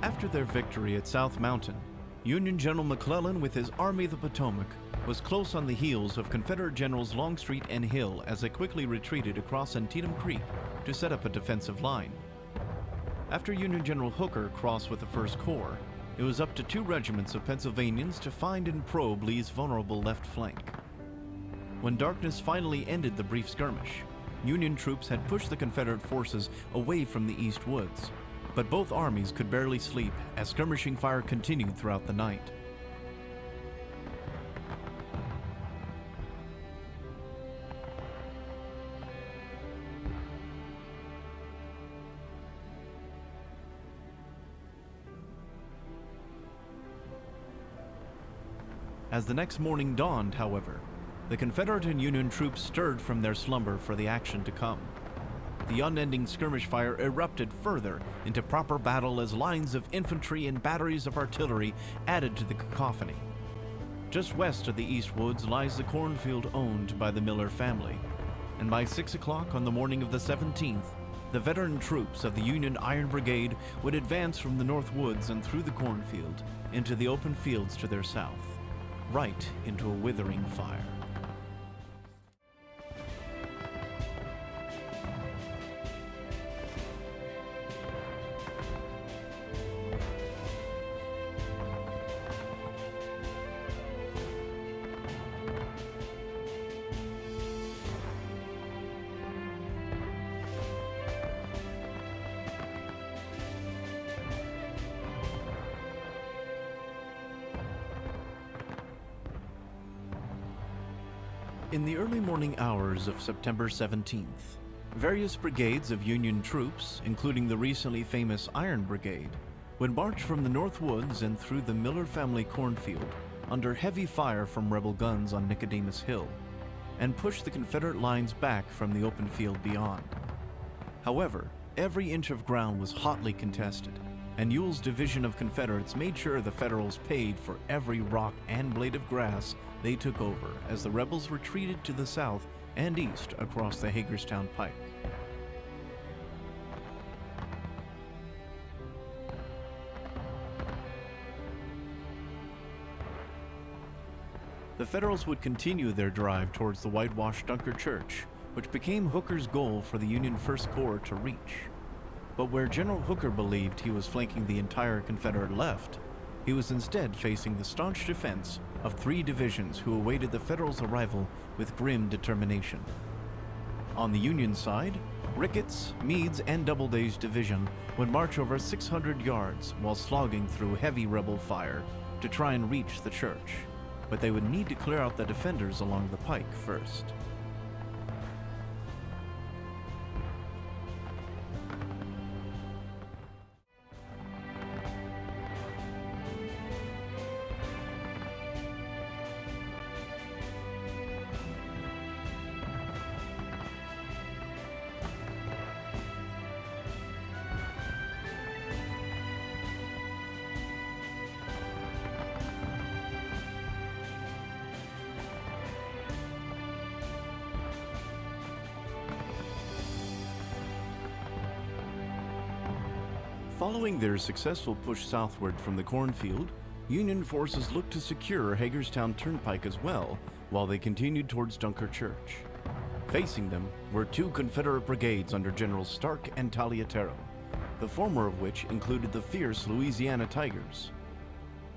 After their victory at South Mountain, Union General McClellan with his Army of the Potomac was close on the heels of Confederate Generals Longstreet and Hill as they quickly retreated across Antietam Creek to set up a defensive line. After Union General Hooker crossed with the 1st Corps, it was up to 2 regiments of Pennsylvanians to find and probe Lee's vulnerable left flank. When darkness finally ended the brief skirmish, Union troops had pushed the Confederate forces away from the east woods, but both armies could barely sleep as skirmishing fire continued throughout the night. As the next morning dawned, however, the Confederate and Union troops stirred from their slumber for the action to come. The unending skirmish fire erupted further into proper battle as lines of infantry and batteries of artillery added to the cacophony. Just west of the East Woods lies the cornfield owned by the Miller family, and by 6 o'clock on the morning of the 17th, the veteran troops of the Union Iron Brigade would advance from the North Woods and through the cornfield into the open fields to their south, right into a withering fire. In the early morning hours of September 17th, various brigades of Union troops, including the recently famous Iron Brigade, would march from the North Woods and through the Miller family cornfield under heavy fire from rebel guns on Nicodemus Hill, and push the Confederate lines back from the open field beyond. However, every inch of ground was hotly contested, and Ewell's division of Confederates made sure the Federals paid for every rock and blade of grass they took over as the rebels retreated to the south and east across the Hagerstown Pike. The Federals would continue their drive towards the whitewashed Dunker Church, which became Hooker's goal for the Union 1st Corps to reach. But where General Hooker believed he was flanking the entire Confederate left, he was instead facing the staunch defense of 3 divisions who awaited the Federals' arrival with grim determination. On the Union side, Ricketts, Meade's, and Doubleday's division would march over 600 yards while slogging through heavy rebel fire to try and reach the church, but they would need to clear out the defenders along the pike first. Following their successful push southward from the cornfield, Union forces looked to secure Hagerstown Turnpike as well, while they continued towards Dunker Church. Facing them were 2 Confederate brigades under Generals Stark and Taliaferro, the former of which included the fierce Louisiana Tigers.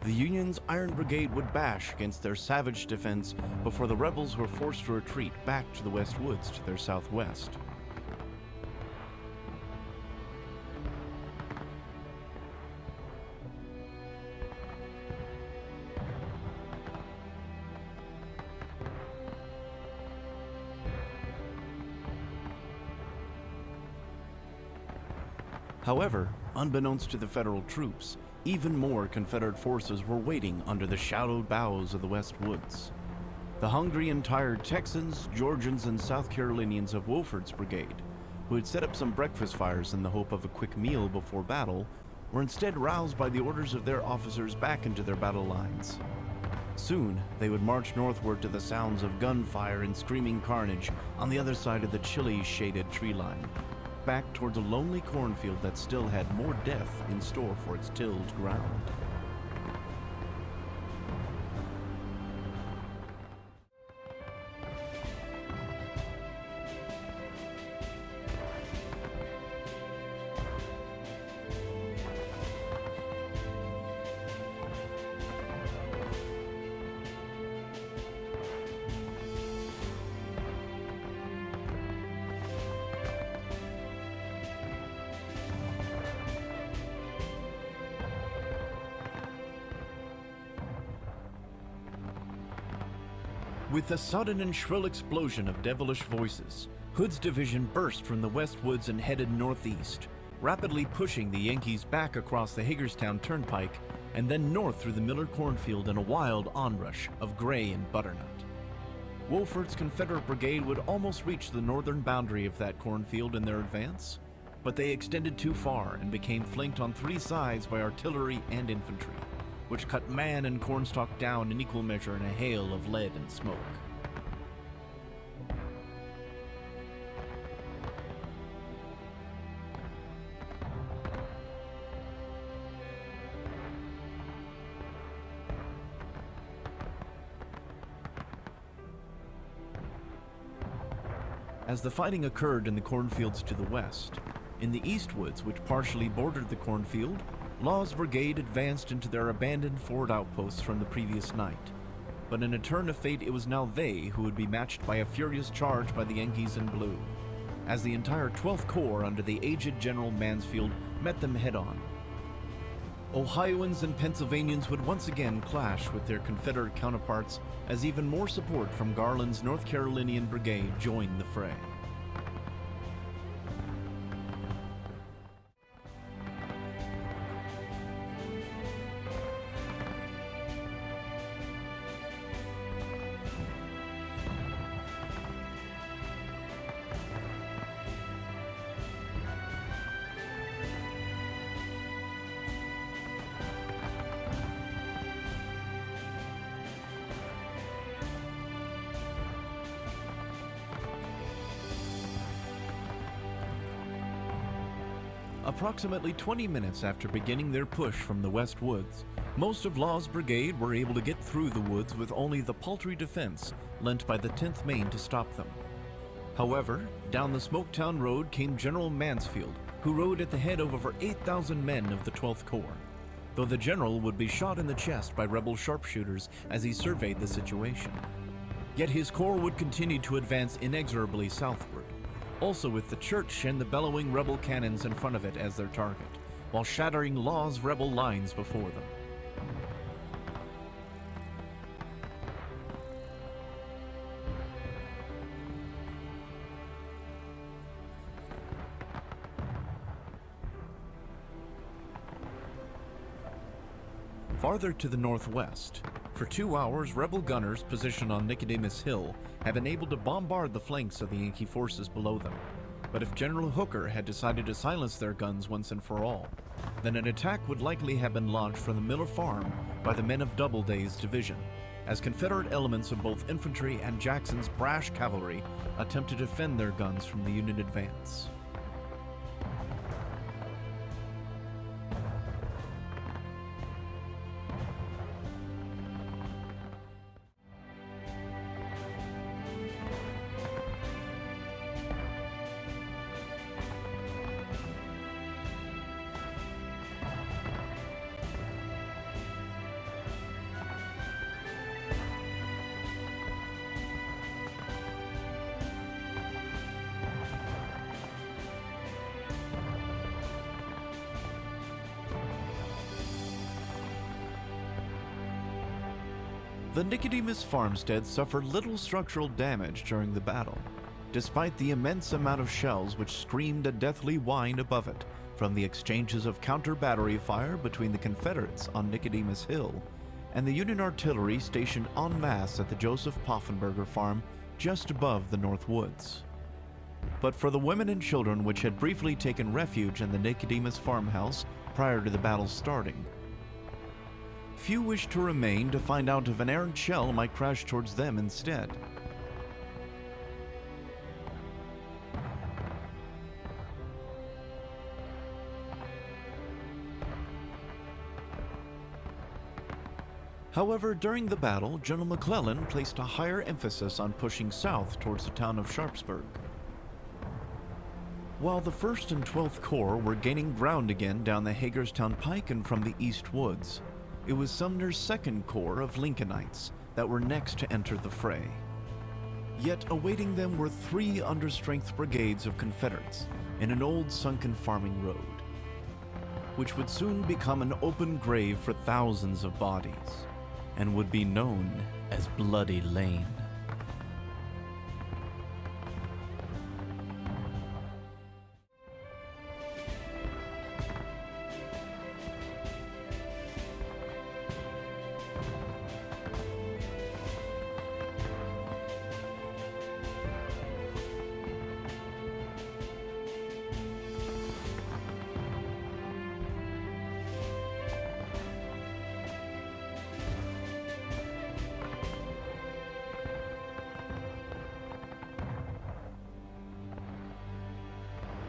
The Union's Iron Brigade would bash against their savage defense before the rebels were forced to retreat back to the West Woods to their southwest. However, unbeknownst to the Federal troops, even more Confederate forces were waiting under the shadowed boughs of the West Woods. The hungry and tired Texans, Georgians, and South Carolinians of Wolford's brigade, who had set up some breakfast fires in the hope of a quick meal before battle, were instead roused by the orders of their officers back into their battle lines. Soon, they would march northward to the sounds of gunfire and screaming carnage on the other side of the chilly, shaded tree line. walked back towards a lonely cornfield that still had more death in store for its tilled ground. With a sudden and shrill explosion of devilish voices, Hood's division burst from the west woods and headed northeast, rapidly pushing the Yankees back across the Hagerstown Turnpike and then north through the Miller cornfield in a wild onrush of Gray and Butternut. Wolfert's Confederate brigade would almost reach the northern boundary of that cornfield in their advance, but they extended too far and became flanked on three sides by artillery and infantry, which cut man and cornstalk down in equal measure in a hail of lead and smoke. As the fighting occurred in the cornfields to the west, in the east woods which partially bordered the cornfield, Law's brigade advanced into their abandoned Ford outposts from the previous night. But in a turn of fate, it was now they who would be matched by a furious charge by the Yankees in blue, as the entire 12th Corps under the aged General Mansfield met them head-on. Ohioans and Pennsylvanians would once again clash with their Confederate counterparts as even more support from Garland's North Carolinian brigade joined the fray. Approximately 20 minutes after beginning their push from the west woods, most of Law's brigade were able to get through the woods with only the paltry defense lent by the 10th Maine to stop them. However, down the Smoketown Road came General Mansfield, who rode at the head of over 8,000 men of the 12th Corps, though the general would be shot in the chest by rebel sharpshooters as he surveyed the situation. Yet his corps would continue to advance inexorably southward, also with the church and the bellowing rebel cannons in front of it as their target, while shattering Law's rebel lines before them. Farther to the northwest, for 2 hours, rebel gunners positioned on Nicodemus Hill had been able to bombard the flanks of the Yankee forces below them. But if General Hooker had decided to silence their guns once and for all, then an attack would likely have been launched from the Miller Farm by the men of Doubleday's division, as Confederate elements of both infantry and Jackson's brash cavalry attempted to defend their guns from the Union advance. The Nicodemus farmstead suffered little structural damage during the battle, despite the immense amount of shells which screamed a deathly whine above it from the exchanges of counter-battery fire between the Confederates on Nicodemus Hill and the Union artillery stationed en masse at the Joseph Poffenberger farm just above the North Woods. But for the women and children which had briefly taken refuge in the Nicodemus farmhouse prior to the battle starting, few wished to remain to find out if an errant shell might crash towards them instead. However, during the battle, General McClellan placed a higher emphasis on pushing south towards the town of Sharpsburg. While the 1st and 12th Corps were gaining ground again down the Hagerstown Pike and from the East Woods, it was Sumner's 2nd Corps of Lincolnites that were next to enter the fray. Yet awaiting them were 3 understrength brigades of Confederates in an old sunken farming road, which would soon become an open grave for thousands of bodies, and would be known as Bloody Lane.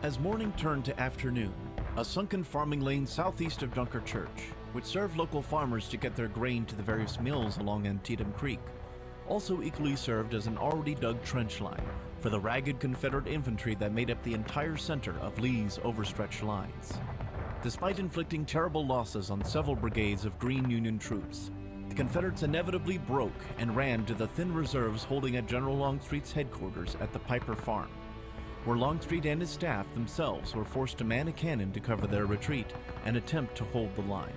As morning turned to afternoon, a sunken farming lane southeast of Dunker Church, which served local farmers to get their grain to the various mills along Antietam Creek, also equally served as an already dug trench line for the ragged Confederate infantry that made up the entire center of Lee's overstretched lines. Despite inflicting terrible losses on several brigades of Green Union troops, the Confederates inevitably broke and ran to the thin reserves holding at General Longstreet's headquarters at the Piper Farm, where Longstreet and his staff themselves were forced to man a cannon to cover their retreat and attempt to hold the line.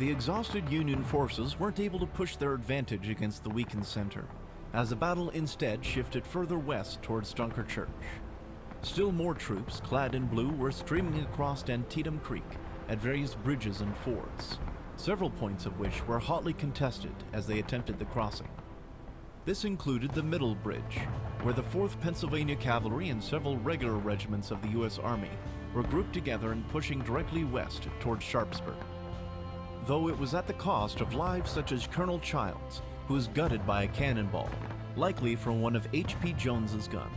The exhausted Union forces weren't able to push their advantage against the weakened center, as the battle instead shifted further west towards Dunker Church. Still more troops, clad in blue, were streaming across Antietam Creek at various bridges and fords, several points of which were hotly contested as they attempted the crossing. This included the Middle Bridge, where the 4th Pennsylvania Cavalry and several regular regiments of the U.S. Army were grouped together and pushing directly west towards Sharpsburg, though it was at the cost of lives such as Colonel Childs, who was gutted by a cannonball, likely from one of H.P. Jones's guns.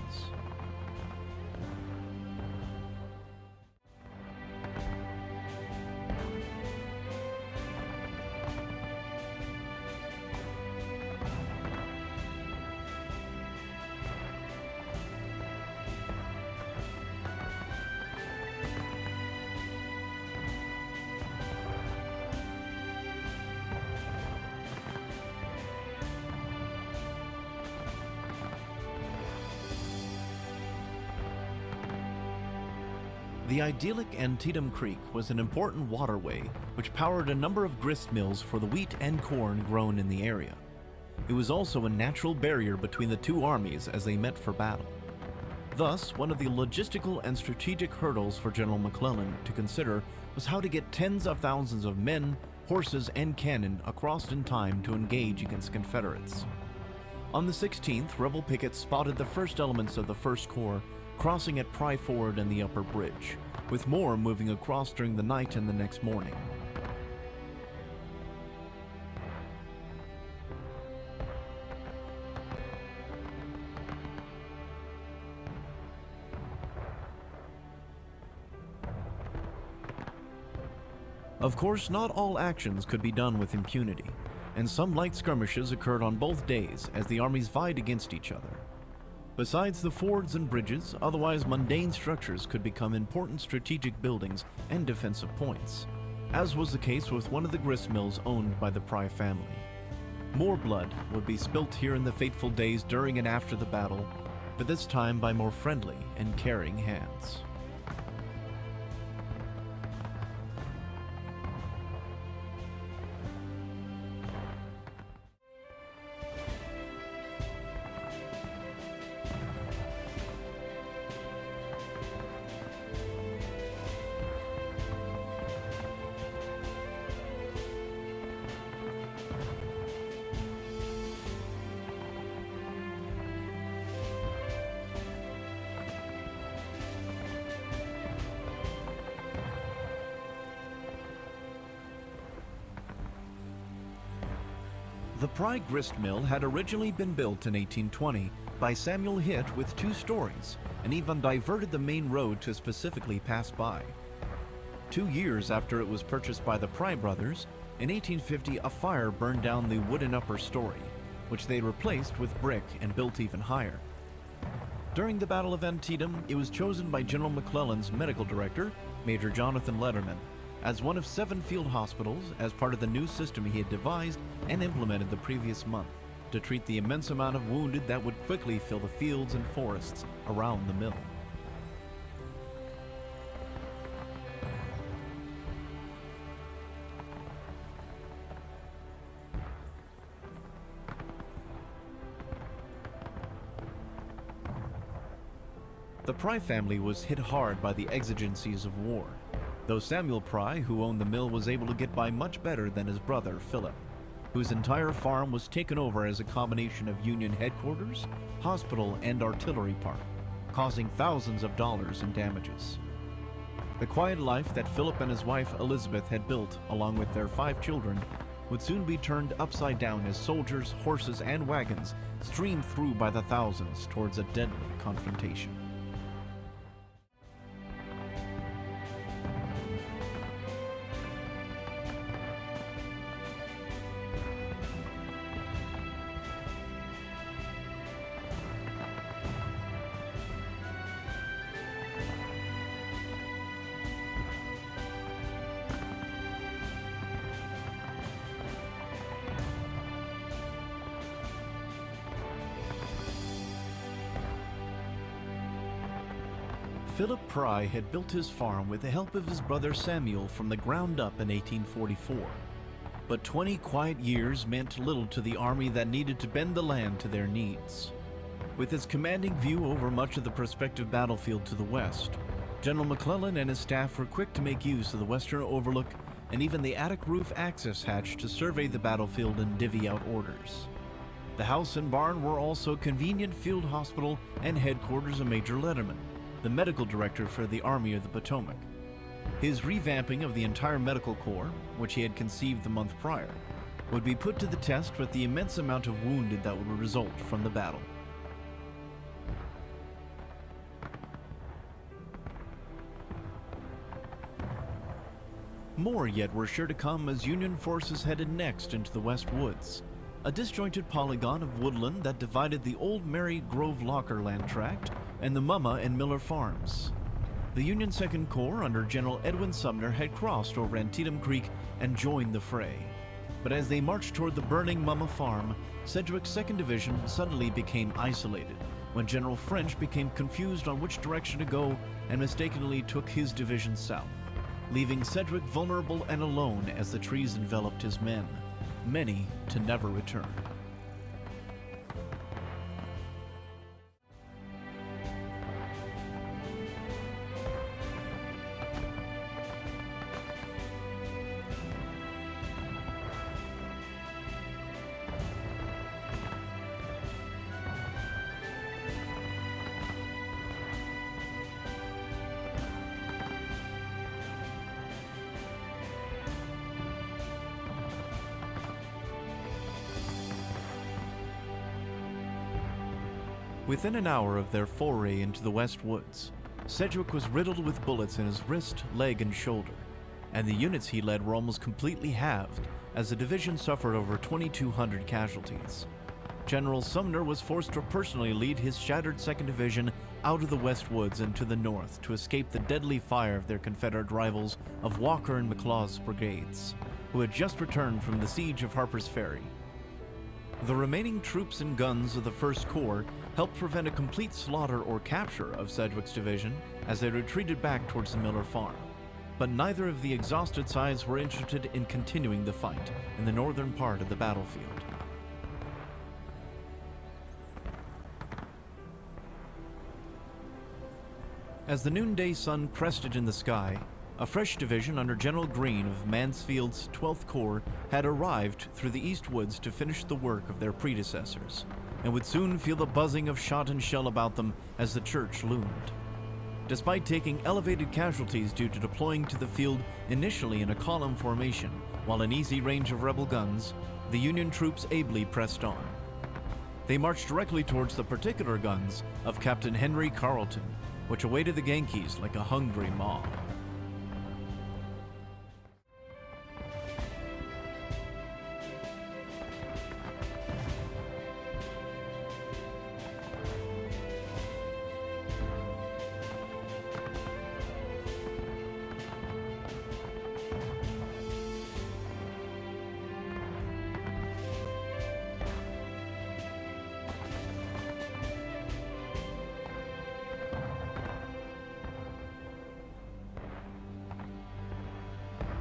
The idyllic Antietam Creek was an important waterway which powered a number of grist mills for the wheat and corn grown in the area. It was also a natural barrier between the two armies as they met for battle. Thus, one of the logistical and strategic hurdles for General McClellan to consider was how to get tens of thousands of men, horses, and cannon across in time to engage against Confederates. On the 16th, rebel pickets spotted the first elements of the 1st Corps crossing at Pry Ford and the Upper Bridge, with more moving across during the night and the next morning. Of course, not all actions could be done with impunity, and some light skirmishes occurred on both days as the armies vied against each other. Besides the fords and bridges, otherwise mundane structures could become important strategic buildings and defensive points, as was the case with one of the grist mills owned by the Pry family. More blood would be spilt here in the fateful days during and after the battle, but this time by more friendly and caring hands. The Pry Grist Mill had originally been built in 1820 by Samuel Hitt with 2 stories and even diverted the main road to specifically pass by. 2 years after it was purchased by the Pry brothers, in 1850 a fire burned down the wooden upper story, which they replaced with brick and built even higher. During the Battle of Antietam, it was chosen by General McClellan's medical director, Major Jonathan Letterman, as one of 7 field hospitals as part of the new system he had devised and implemented the previous month to treat the immense amount of wounded that would quickly fill the fields and forests around the mill. The Pry family was hit hard by the exigencies of war, though Samuel Pry, who owned the mill, was able to get by much better than his brother Philip, whose entire farm was taken over as a combination of Union headquarters, hospital, and artillery park, causing thousands of dollars in damages. The quiet life that Philip and his wife Elizabeth had built, along with their 5 children, would soon be turned upside down as soldiers, horses, and wagons streamed through by the thousands towards a deadly confrontation. Philip Pry had built his farm with the help of his brother Samuel from the ground up in 1844. But 20 quiet years meant little to the army that needed to bend the land to their needs. With its commanding view over much of the prospective battlefield to the west, General McClellan and his staff were quick to make use of the western overlook and even the attic roof access hatch to survey the battlefield and divvy out orders. The house and barn were also a convenient field hospital and headquarters of Major Letterman, the medical director for the Army of the Potomac. His revamping of the entire medical corps, which he had conceived the month prior, would be put to the test with the immense amount of wounded that would result from the battle. More yet were sure to come as Union forces headed next into the West Woods, a disjointed polygon of woodland that divided the old Mary Grove Locker land tract and the Mumma and Miller farms. The Union 2nd Corps under General Edwin Sumner had crossed over Antietam Creek and joined the fray. But as they marched toward the burning Mumma farm, Sedgwick's 2nd Division suddenly became isolated when General French became confused on which direction to go and mistakenly took his division south, leaving Sedgwick vulnerable and alone as the trees enveloped his men, many to never return. Within an hour of their foray into the West Woods, Sedgwick was riddled with bullets in his wrist, leg, and shoulder, and the units he led were almost completely halved as the division suffered over 2,200 casualties. General Sumner was forced to personally lead his shattered 2nd Division out of the West Woods and to the north to escape the deadly fire of their Confederate rivals of Walker and McLaw's brigades, who had just returned from the siege of Harper's Ferry. The remaining troops and guns of the 1st Corps helped prevent a complete slaughter or capture of Sedgwick's division as they retreated back towards the Miller farm. But neither of the exhausted sides were interested in continuing the fight in the northern part of the battlefield. As the noonday sun crested in the sky, a fresh division under General Greene of Mansfield's 12th Corps had arrived through the East Woods to finish the work of their predecessors, and would soon feel the buzzing of shot and shell about them as the church loomed. Despite taking elevated casualties due to deploying to the field initially in a column formation while in easy range of rebel guns, the Union troops ably pressed on. They marched directly towards the particular guns of Captain Henry Carleton, which awaited the Yankees like a hungry mob.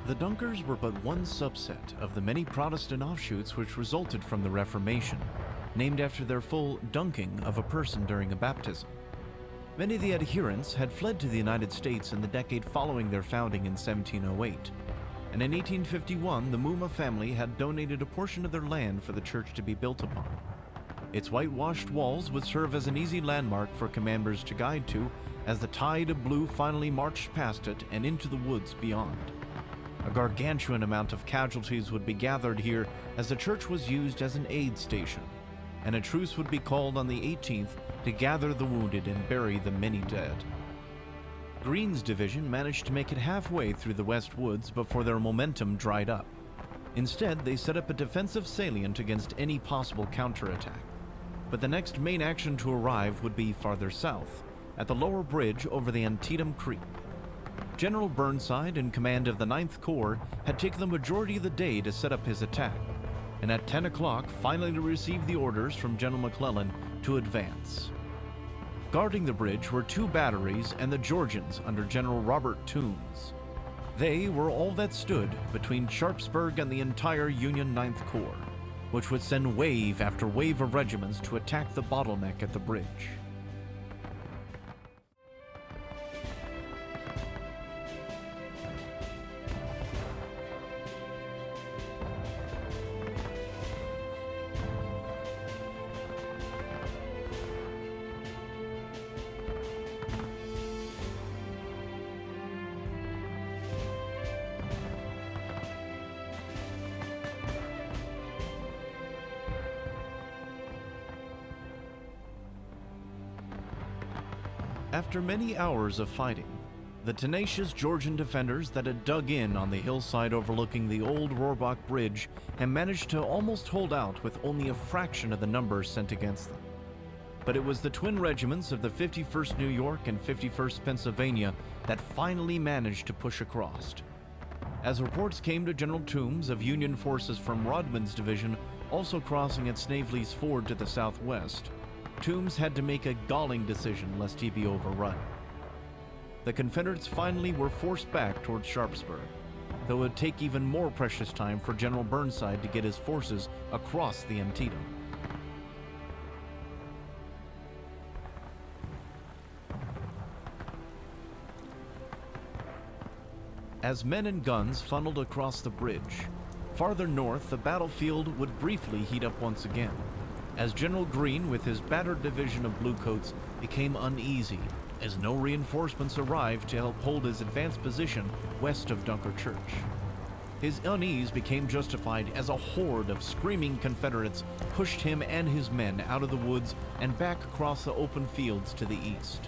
The Dunkers were but one subset of the many Protestant offshoots which resulted from the Reformation, named after their full dunking of a person during a baptism. Many of the adherents had fled to the United States in the decade following their founding in 1708, and in 1851 the Muma family had donated a portion of their land for the church to be built upon. Its whitewashed walls would serve as an easy landmark for commanders to guide to as the tide of blue finally marched past it and into the woods beyond. A gargantuan amount of casualties would be gathered here as the church was used as an aid station, and a truce would be called on the 18th to gather the wounded and bury the many dead. Greene's division managed to make it halfway through the West Woods before their momentum dried up. Instead, they set up a defensive salient against any possible counterattack. But the next main action to arrive would be farther south, at the lower bridge over the Antietam Creek. General Burnside, in command of the 9th Corps, had taken the majority of the day to set up his attack, and at 10 o'clock finally received the orders from General McClellan to advance. Guarding the bridge were 2 batteries and the Georgians under General Robert Toombs. They were all that stood between Sharpsburg and the entire Union 9th Corps, which would send wave after wave of regiments to attack the bottleneck at the bridge. After many hours of fighting, the tenacious Georgian defenders that had dug in on the hillside overlooking the old Rohrbach Bridge had managed to almost hold out with only a fraction of the numbers sent against them. But it was the twin regiments of the 51st New York and 51st Pennsylvania that finally managed to push across. As reports came to General Toombs of Union forces from Rodman's division also crossing at Snavely's Ford to the southwest, Toombs had to make a galling decision lest he be overrun. The Confederates finally were forced back towards Sharpsburg, though it would take even more precious time for General Burnside to get his forces across the Antietam. As men and guns funneled across the bridge, farther north the battlefield would briefly heat up once again, as General Greene with his battered division of Bluecoats became uneasy as no reinforcements arrived to help hold his advanced position west of Dunkerchurch. His unease became justified as a horde of screaming Confederates pushed him and his men out of the woods and back across the open fields to the east.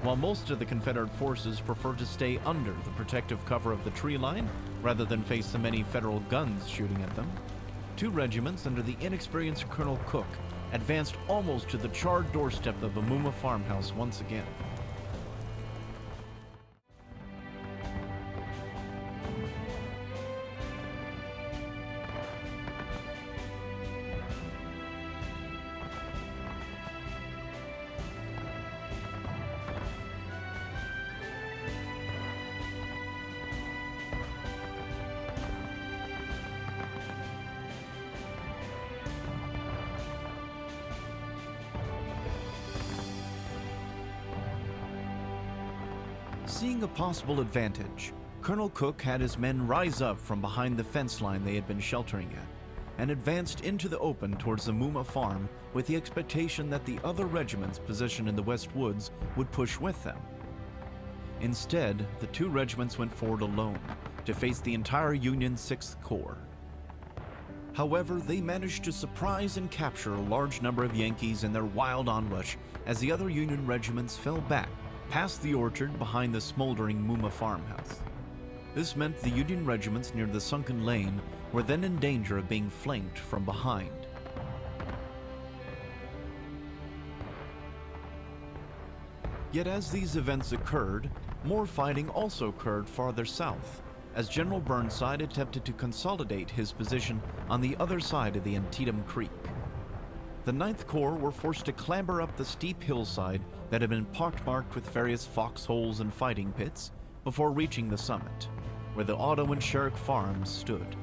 While most of the Confederate forces preferred to stay under the protective cover of the tree line rather than face the many Federal guns shooting at them, 2 regiments under the inexperienced Colonel Cooke advanced almost to the charred doorstep of the Muma farmhouse once again. Seeing a possible advantage, Colonel Cooke had his men rise up from behind the fence line they had been sheltering at, and advanced into the open towards the Muma farm with the expectation that the other regiments positioned in the West Woods would push with them. Instead, the 2 regiments went forward alone to face the entire Union 6th Corps. However, they managed to surprise and capture a large number of Yankees in their wild onrush as the other Union regiments fell back past the orchard behind the smoldering Muma farmhouse. This meant the Union regiments near the sunken lane were then in danger of being flanked from behind. Yet as these events occurred, more fighting also occurred farther south, as General Burnside attempted to consolidate his position on the other side of the Antietam Creek. The 9th Corps were forced to clamber up the steep hillside that had been pockmarked with various foxholes and fighting pits before reaching the summit, where the Otto and Sherrick farms stood.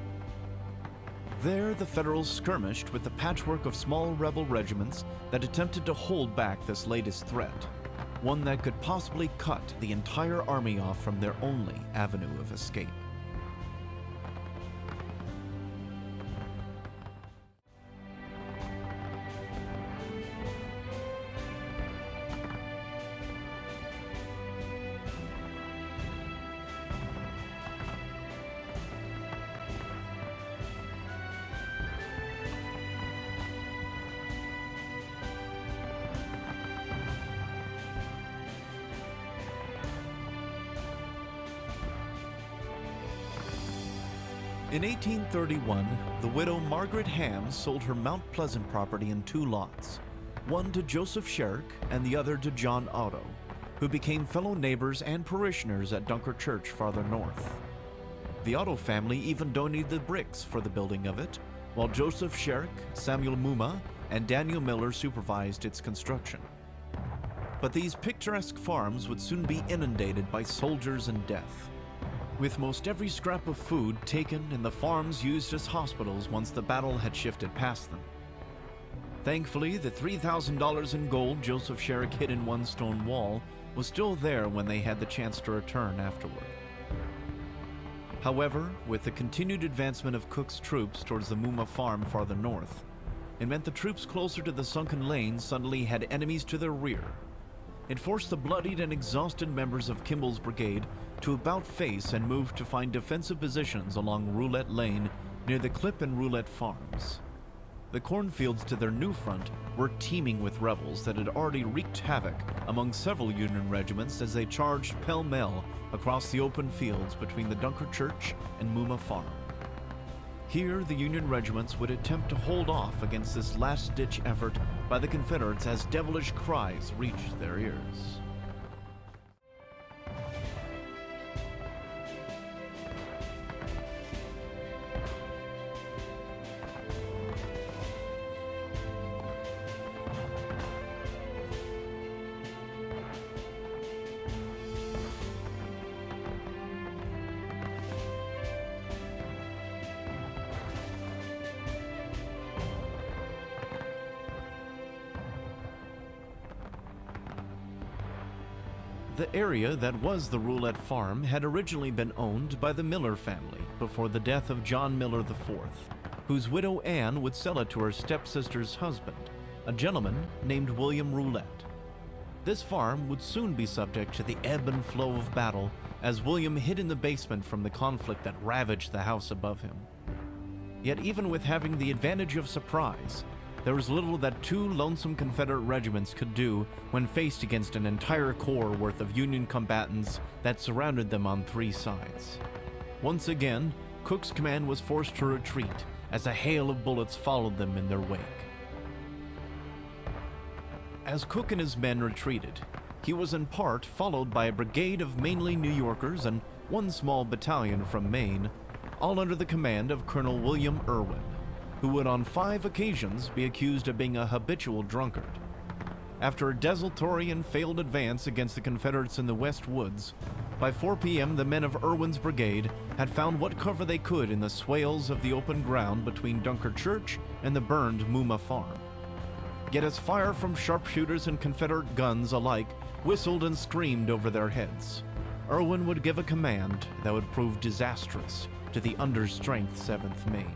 There, the Federals skirmished with the patchwork of small rebel regiments that attempted to hold back this latest threat, one that could possibly cut the entire army off from their only avenue of escape. In 1831, the widow Margaret Hams sold her Mount Pleasant property in 2 lots, one to Joseph Sherrick and the other to John Otto, who became fellow neighbors and parishioners at Dunker Church farther north. The Otto family even donated the bricks for the building of it, while Joseph Sherrick, Samuel Muma, and Daniel Miller supervised its construction. But these picturesque farms would soon be inundated by soldiers and death, with most every scrap of food taken and the farms used as hospitals once the battle had shifted past them. Thankfully, the $3,000 in gold Joseph Sherrick hid in one stone wall was still there when they had the chance to return afterward. However, with the continued advancement of Cooke's troops towards the Muma farm farther north, it meant the troops closer to the sunken lane suddenly had enemies to their rear. It forced the bloodied and exhausted members of Kimball's brigade to about face and move to find defensive positions along Roulette Lane near the Clip and Roulette farms. The cornfields to their new front were teeming with rebels that had already wreaked havoc among several Union regiments as they charged pell-mell across the open fields between the Dunker Church and Muma Farm. Here, the Union regiments would attempt to hold off against this last-ditch effort by the Confederates as devilish cries reached their ears. The area that was the Roulette Farm had originally been owned by the Miller family before the death of John Miller IV, whose widow Anne would sell it to her stepsister's husband, a gentleman named William Roulette. This farm would soon be subject to the ebb and flow of battle as William hid in the basement from the conflict that ravaged the house above him. Yet even with having the advantage of surprise, there was little that 2 lonesome Confederate regiments could do when faced against an entire corps worth of Union combatants that surrounded them on 3 sides. Once again, Cooke's command was forced to retreat as a hail of bullets followed them in their wake. As Cooke and his men retreated, he was in part followed by a brigade of mainly New Yorkers and 1 small battalion from Maine, all under the command of Colonel William Irwin, who would on 5 occasions be accused of being a habitual drunkard. After a desultory and failed advance against the Confederates in the West Woods, by 4 p.m. the men of Irwin's brigade had found what cover they could in the swales of the open ground between Dunker Church and the burned Muma Farm. Yet as fire from sharpshooters and Confederate guns alike whistled and screamed over their heads, Irwin would give a command that would prove disastrous to the understrength 7th Maine.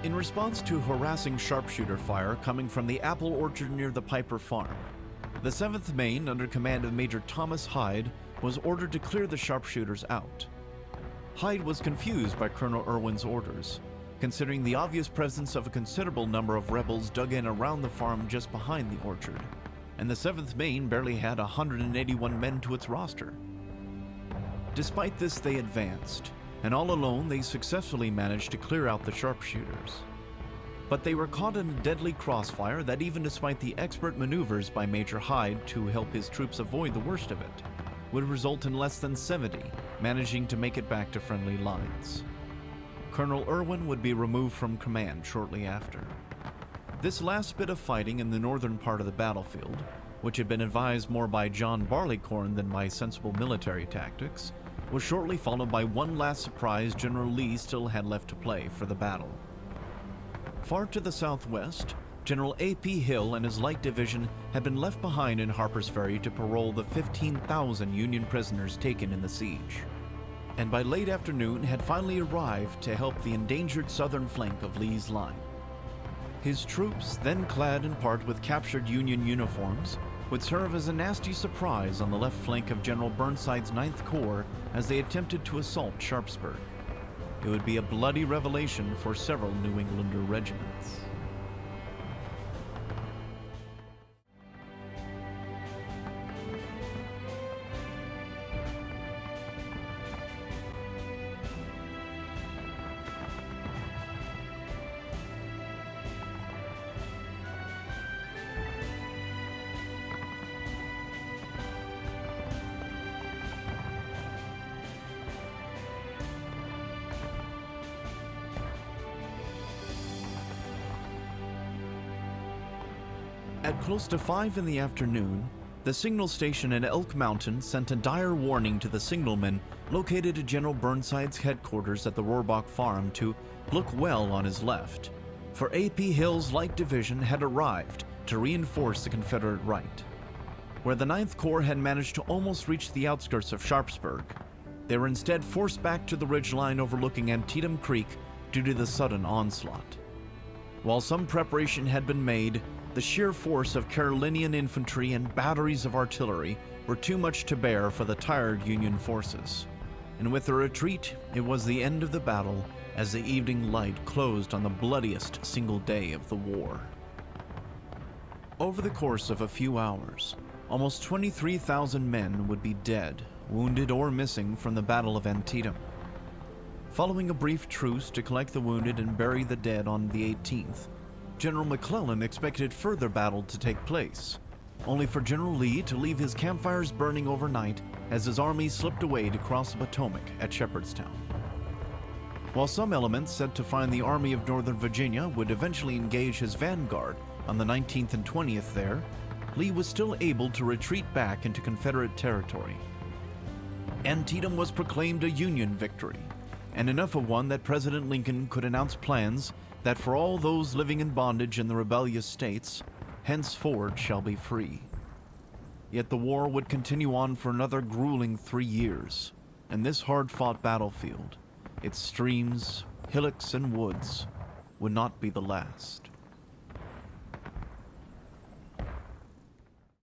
In response to harassing sharpshooter fire coming from the apple orchard near the Piper Farm, the 7th Maine, under command of Major Thomas Hyde, was ordered to clear the sharpshooters out. Hyde was confused by Colonel Irwin's orders, considering the obvious presence of a considerable number of rebels dug in around the farm just behind the orchard, and the 7th Maine barely had 181 men to its roster. Despite this, they advanced, and all alone they successfully managed to clear out the sharpshooters. But they were caught in a deadly crossfire that, even despite the expert maneuvers by Major Hyde to help his troops avoid the worst of it, would result in less than 70 managing to make it back to friendly lines. Colonel Irwin would be removed from command shortly after. This last bit of fighting in the northern part of the battlefield, which had been advised more by John Barleycorn than by sensible military tactics, was shortly followed by one last surprise General Lee still had left to play for the battle. Far to the southwest, General A.P. Hill and his light division had been left behind in Harper's Ferry to parole the 15,000 Union prisoners taken in the siege, and by late afternoon had finally arrived to help the endangered southern flank of Lee's line. His troops, then clad in part with captured Union uniforms, would serve as a nasty surprise on the left flank of General Burnside's 9th Corps as they attempted to assault Sharpsburg. It would be a bloody revelation for several New Englander regiments. At close to 5 in the afternoon, the signal station at Elk Mountain sent a dire warning to the signalman located at General Burnside's headquarters at the Rohrbach Farm to look well on his left, for A.P. Hill's light division had arrived to reinforce the Confederate right. Where the 9th Corps had managed to almost reach the outskirts of Sharpsburg, they were instead forced back to the ridgeline overlooking Antietam Creek due to the sudden onslaught. While some preparation had been made, the sheer force of Carolinian infantry and batteries of artillery were too much to bear for the tired Union forces, and with the retreat, it was the end of the battle as the evening light closed on the bloodiest single day of the war. Over the course of a few hours, almost 23,000 men would be dead, wounded, or missing from the Battle of Antietam. Following a brief truce to collect the wounded and bury the dead on the 18th, General McClellan expected further battle to take place, only for General Lee to leave his campfires burning overnight as his army slipped away to cross the Potomac at Shepherdstown. While some elements set to find the Army of Northern Virginia would eventually engage his vanguard on the 19th and 20th there, Lee was still able to retreat back into Confederate territory. Antietam was proclaimed a Union victory, and enough of one that President Lincoln could announce plans that for all those living in bondage in the rebellious states, henceforward shall be free. Yet the war would continue on for another grueling 3 years, and this hard-fought battlefield, its streams, hillocks, and woods, would not be the last.